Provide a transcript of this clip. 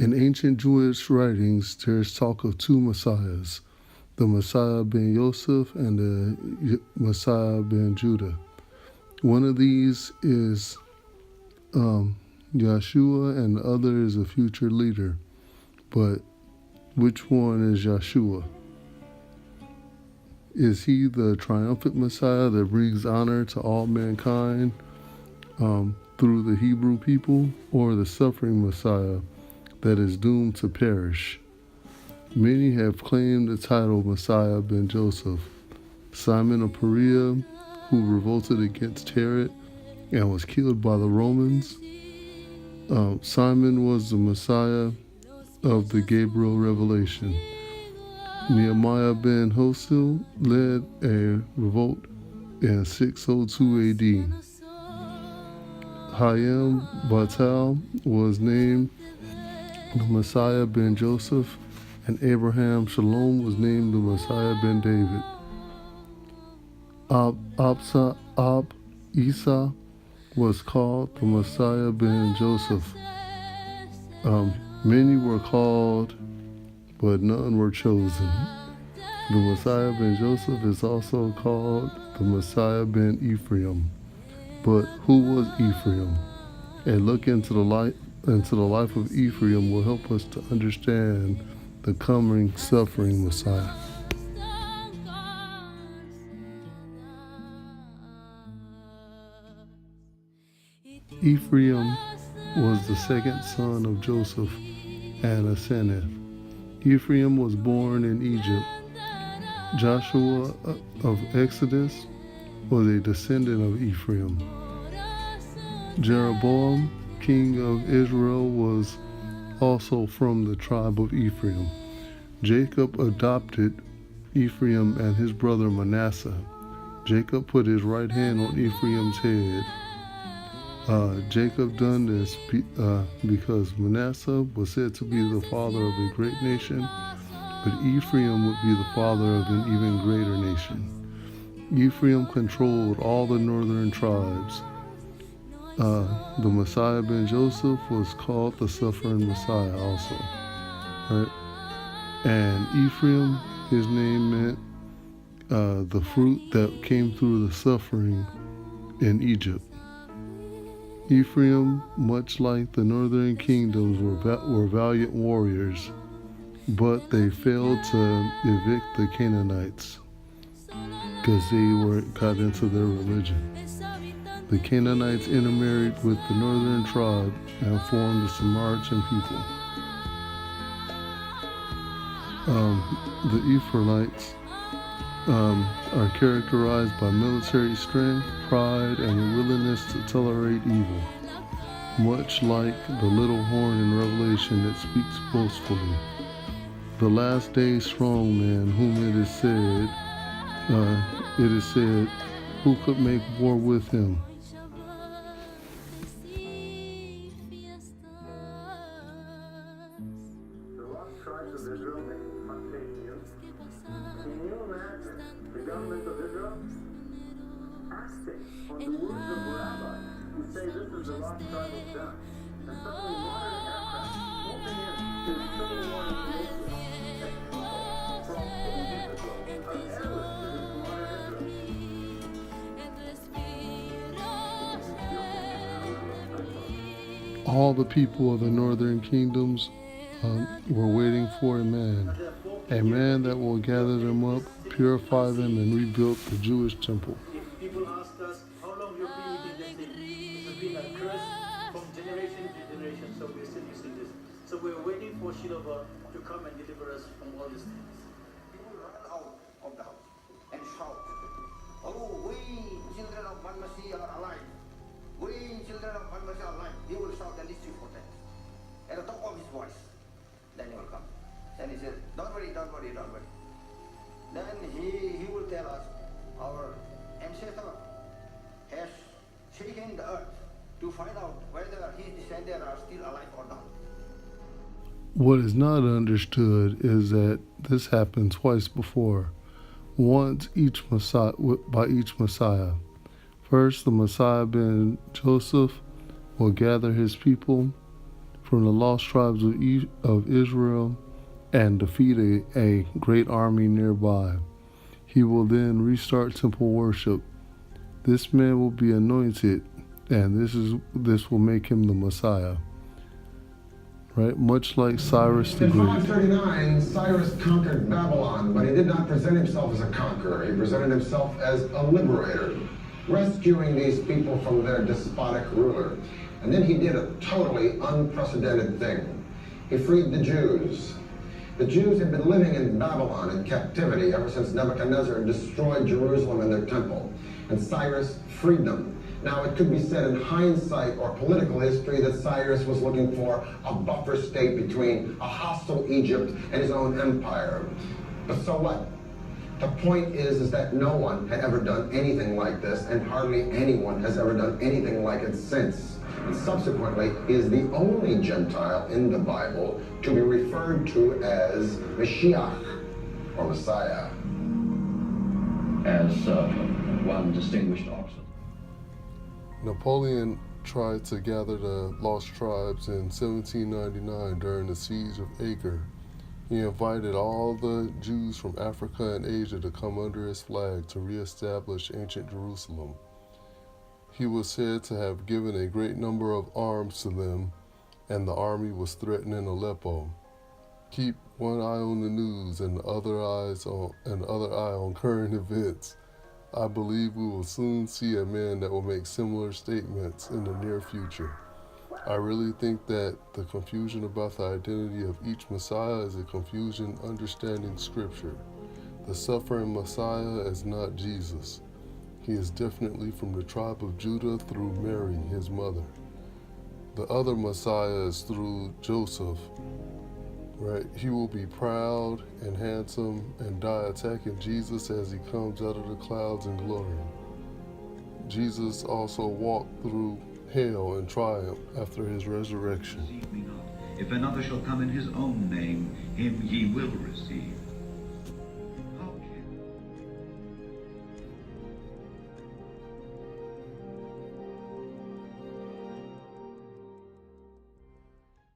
In ancient Jewish writings, there is talk of two messiahs, the Messiah ben Yosef and the Messiah ben Judah. One of these is Yeshua and the other is a future leader. But which one is Yeshua? Is he the triumphant Messiah that brings honor to all mankind through the Hebrew people, or the suffering Messiah that is doomed to perish? Many have claimed the title Messiah ben Joseph. Simon of Perea, who revolted against Herod and was killed by the Romans. Simon was the Messiah of the Gabriel revelation. Nehemiah ben Hosil led a revolt in 602 AD. Hayam Batal was named the Messiah ben Joseph, and Abraham Shalom was named the Messiah ben David. Ab Isa was called the Messiah ben Joseph. Many were called, but none were chosen. The Messiah ben Joseph is also called the Messiah ben Ephraim. But who was Ephraim? A look into the life of Ephraim will help us to understand the coming suffering Messiah. Ephraim was the second son of Joseph and Aseneth. Ephraim was born in Egypt. Joshua of Exodus was a descendant of Ephraim. Jeroboam, king of Israel, was also from the tribe of Ephraim. Jacob adopted Ephraim and his brother Manasseh. Jacob put his right hand on Ephraim's head. Jacob done this because Manasseh was said to be the father of a great nation, but Ephraim would be the father of an even greater nation. Ephraim controlled all the northern tribes. The Messiah ben Joseph was called the suffering Messiah also. Right? And Ephraim, his name meant the fruit that came through the suffering in Egypt. Ephraim, much like the northern kingdoms, were valiant warriors, but they failed to evict the Canaanites because they got into their religion. The Canaanites intermarried with the northern tribe and formed the Samaritan people. The Ephraimites are characterized by military strength, pride, and a willingness to tolerate evil, much like the little horn in Revelation that speaks boastfully. The last day strong man, whom it is said, who could make war with him? Can you imagine the government of Israel acting on the words of the rabbi who say this is the lost tribe of Dan? And suddenly modern aircraft moving in is suddenly modern Israel. And people from ages ago are airless in modern Israel. All the people of the northern kingdoms were waiting for a man that will gather them up, purify them, and rebuild the Jewish temple. If people ask us, how long you've been eating this thing? This has been a curse from generation to generation, so we're still using this. So we're waiting for Shiloh to come and deliver us from all these things. People run out of the house and shout, "Oh, we children of Manmasi are alive. We children of Manmasi are alive." He will shout and listen for that. At the top of his voice. Then he will come. Then he says, don't worry, don't worry, don't worry. Then he will tell us, our ancestor has shaken the earth to find out whether his descendants are still alive or not. What is not understood is that this happened twice before, once by each Messiah. First, the Messiah ben Joseph will gather his people from the lost tribes of Israel and defeat a great army nearby. He will then restart temple worship. This man will be anointed, and this will make him the Messiah. Right? Much like Cyrus the In Great. 539, Cyrus conquered Babylon, but he did not present himself as a conqueror. He presented himself as a liberator, rescuing these people from their despotic ruler. And then he did a totally unprecedented thing. He freed the Jews. The Jews had been living in Babylon in captivity ever since Nebuchadnezzar destroyed Jerusalem and their temple. And Cyrus freed them. Now, it could be said in hindsight or political history that Cyrus was looking for a buffer state between a hostile Egypt and his own empire. But so what? The point is that no one had ever done anything like this, and hardly anyone has ever done anything like it since. And subsequently, he is the only Gentile in the Bible to be referred to as Mashiach, or Messiah. As one distinguished officer. Napoleon tried to gather the lost tribes in 1799 during the siege of Acre. He invited all the Jews from Africa and Asia to come under his flag to reestablish ancient Jerusalem. He was said to have given a great number of arms to them, and the army was threatening Aleppo. Keep one eye on the news and the other eye on current events. I believe we will soon see a man that will make similar statements in the near future. I really think that the confusion about the identity of each Messiah is a confusion understanding Scripture. The suffering Messiah is not Jesus. He is definitely from the tribe of Judah through Mary, his mother. The other Messiah is through Joseph. Right? He will be proud and handsome and die attacking Jesus as he comes out of the clouds in glory. Jesus also walked through hell in triumph after his resurrection. Receive me not. If another shall come in his own name, him ye will receive.